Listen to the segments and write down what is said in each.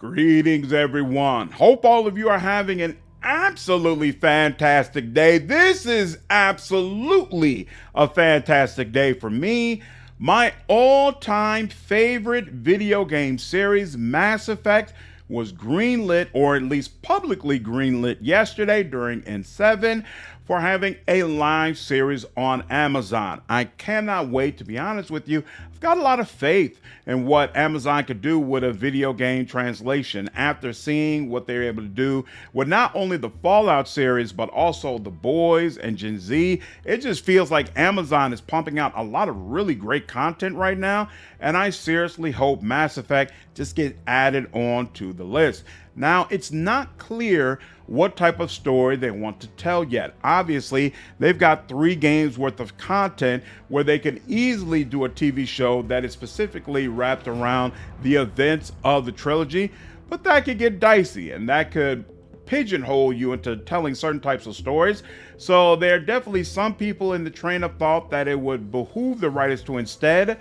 Greetings, everyone. Hope all of you are having an absolutely fantastic day. This is absolutely a fantastic day for me. My all-time favorite video game series, Mass Effect, was greenlit, or at least publicly greenlit, yesterday during N7 for having a live series on Amazon. I cannot wait, to be honest with you. I've got a lot of faith in what Amazon could do with a video game translation after seeing what they're able to do with not only the Fallout series, but also The Boys and Gen Z. It just feels like Amazon is pumping out a lot of really great content right now, and I seriously hope Mass Effect just gets added on to the list. Now, it's not clear what type of story they want to tell yet. Obviously, they've got 3 games worth of content where they can easily do a TV show that is specifically wrapped around the events of the trilogy, but that could get dicey and that could pigeonhole you into telling certain types of stories. So there are definitely some people in the train of thought that it would behoove the writers to instead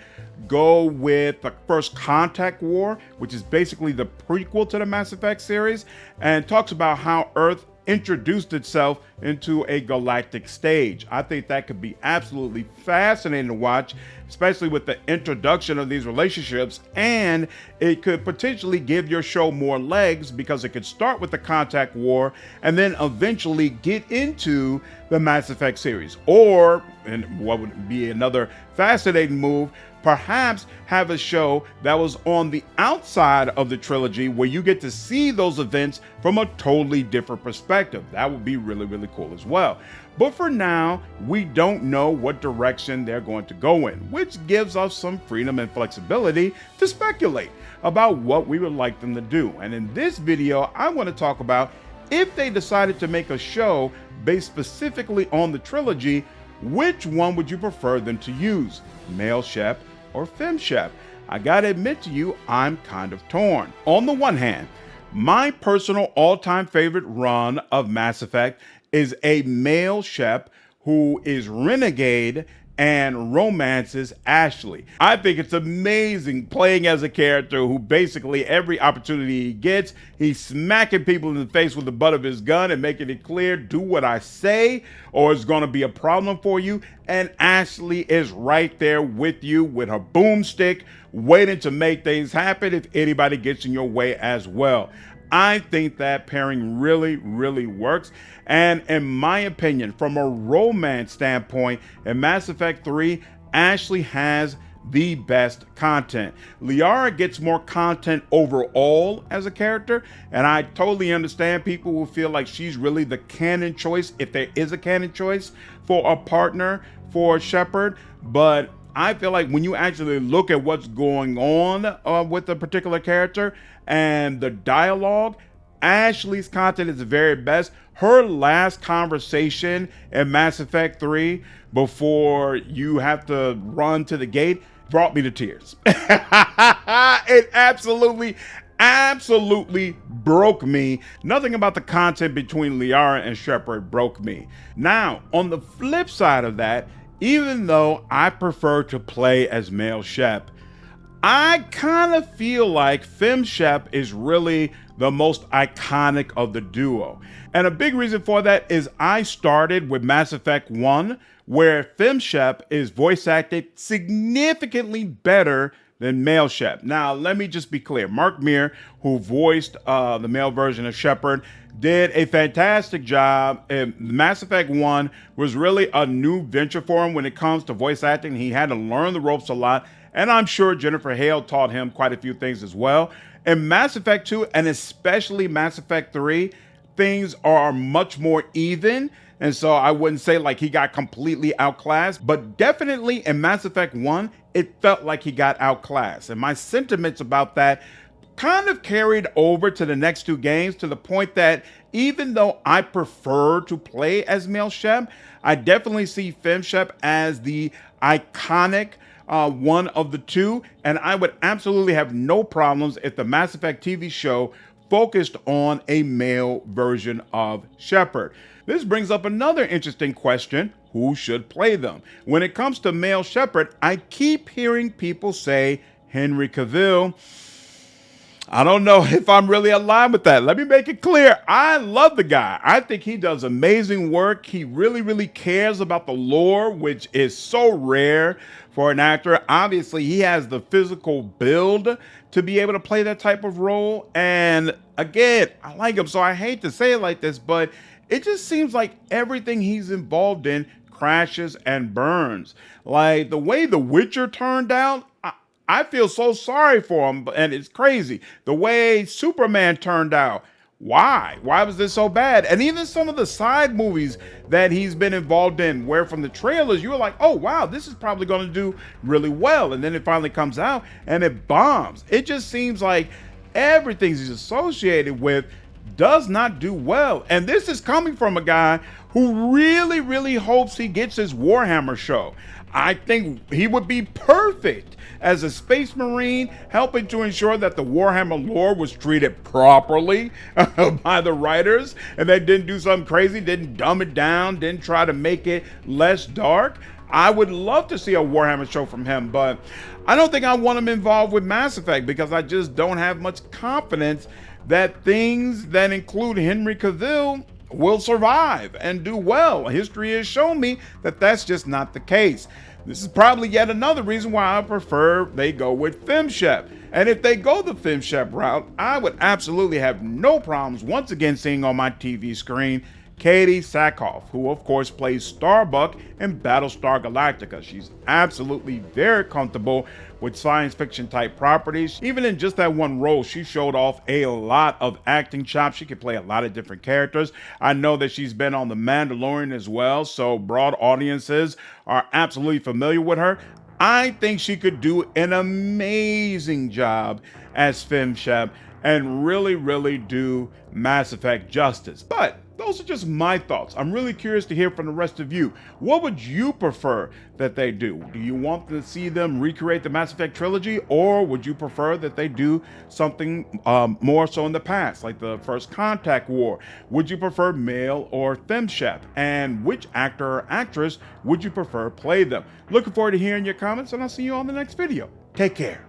go with the First Contact War, which is basically the prequel to the Mass Effect series, and talks about how Earth introduced itself into a galactic stage. I think that could be absolutely fascinating to watch, especially with the introduction of these relationships, and it could potentially give your show more legs because it could start with the Contact War and then eventually get into the Mass Effect series. Or, and what would be another fascinating move, perhaps have a show that was on the outside of the trilogy where you get to see those events from a totally different perspective. That would be really, really cool as well. But for now, we don't know what direction they're going to go in, which gives us some freedom and flexibility to speculate about what we would like them to do. And in this video, I want to talk about if they decided to make a show based specifically on the trilogy, which one would you prefer them to use? MaleShep or FemShep? I gotta admit to you, I'm kind of torn. On the one hand, my personal all-time favorite run of Mass Effect is a MaleShep who is renegade and romances Ashley. I think it's amazing playing as a character who basically every opportunity he gets, he's smacking people in the face with the butt of his gun and making it clear, do what I say or it's gonna be a problem for you. And Ashley is right there with you with her boomstick, waiting to make things happen if anybody gets in your way as well. I think that pairing really, really works. And in my opinion, from a romance standpoint, in Mass Effect 3, Ashley has the best content. Liara gets more content overall as a character, and I totally understand people will feel like she's really the canon choice, if there is a canon choice, for a partner for Shepard. But I feel like when you actually look at what's going on with a particular character and the dialogue, Ashley's content is the very best. Her last conversation in Mass Effect 3 before you have to run to the gate brought me to tears. It absolutely broke me. Nothing about the content between Liara and Shepard broke me. Now, on the flip side of that, even though I prefer to play as MaleShep, I kind of feel like FemShep is really the most iconic of the duo. And a big reason for that is I started with Mass Effect 1, where FemShep is voice acted significantly better than MaleShep. Now, let me just be clear. Mark Meer, who voiced the male version of Shepard, did a fantastic job. And Mass Effect 1 was really a new venture for him when it comes to voice acting. He had to learn the ropes a lot, and I'm sure Jennifer Hale taught him quite a few things as well. In Mass Effect 2, and especially Mass Effect 3, things are much more even. And so I wouldn't say like he got completely outclassed, but definitely in Mass Effect 1, it felt like he got outclassed. And my sentiments about that kind of carried over to the next 2 games, to the point that even though I prefer to play as MaleShep, I definitely see FemShep as the iconic one of the 2, and I would absolutely have no problems if the Mass Effect TV show focused on a male version of Shepard. This brings up another interesting question: who should play them? When it comes to male Shepard, I keep hearing people say Henry Cavill. I don't know if I'm really aligned with that. Let me make it clear. I love the guy. I think he does amazing work. He really, really cares about the lore, which is so rare for an actor. Obviously, he has the physical build to be able to play that type of role. And again, I like him. So I hate to say it like this, but it just seems like everything he's involved in crashes and burns. Like the way The Witcher turned out, I feel so sorry for him, and it's crazy. The way Superman turned out. Why? Why was this so bad? And even some of the side movies that he's been involved in, where from the trailers, you were like, oh, wow, this is probably going to do really well. And then it finally comes out and it bombs. It just seems like everything he's associated with does not do well. And this is coming from a guy who really, really hopes he gets his Warhammer show. I think he would be perfect as a space marine, helping to ensure that the Warhammer lore was treated properly by the writers, and they didn't do something crazy, didn't dumb it down, didn't try to make it less dark. I would love to see a Warhammer show from him, but I don't think I want him involved with Mass Effect because I just don't have much confidence that things that include Henry Cavill will survive and do well. History has shown me that that's just not the case. This is probably yet another reason why I prefer they go with FemShep. And if they go the FemShep route, I would absolutely have no problems once again seeing on my TV screen Katie Sackhoff, who of course plays Starbuck in Battlestar Galactica. She's absolutely very comfortable with science fiction type properties. Even in just that one role, she showed off a lot of acting chops. She could play a lot of different characters. I know that she's been on The Mandalorian as well, so broad audiences are absolutely familiar with her. I think she could do an amazing job as FemShep and really, really do Mass Effect justice. But those are just my thoughts. I'm really curious to hear from the rest of you. What would you prefer that they do? Do you want to see them recreate the Mass Effect trilogy, or would you prefer that they do something more so in the past, like the First Contact War? Would you prefer male or FemShep? And which actor or actress would you prefer play them? Looking forward to hearing your comments, and I'll see you on the next video. Take care.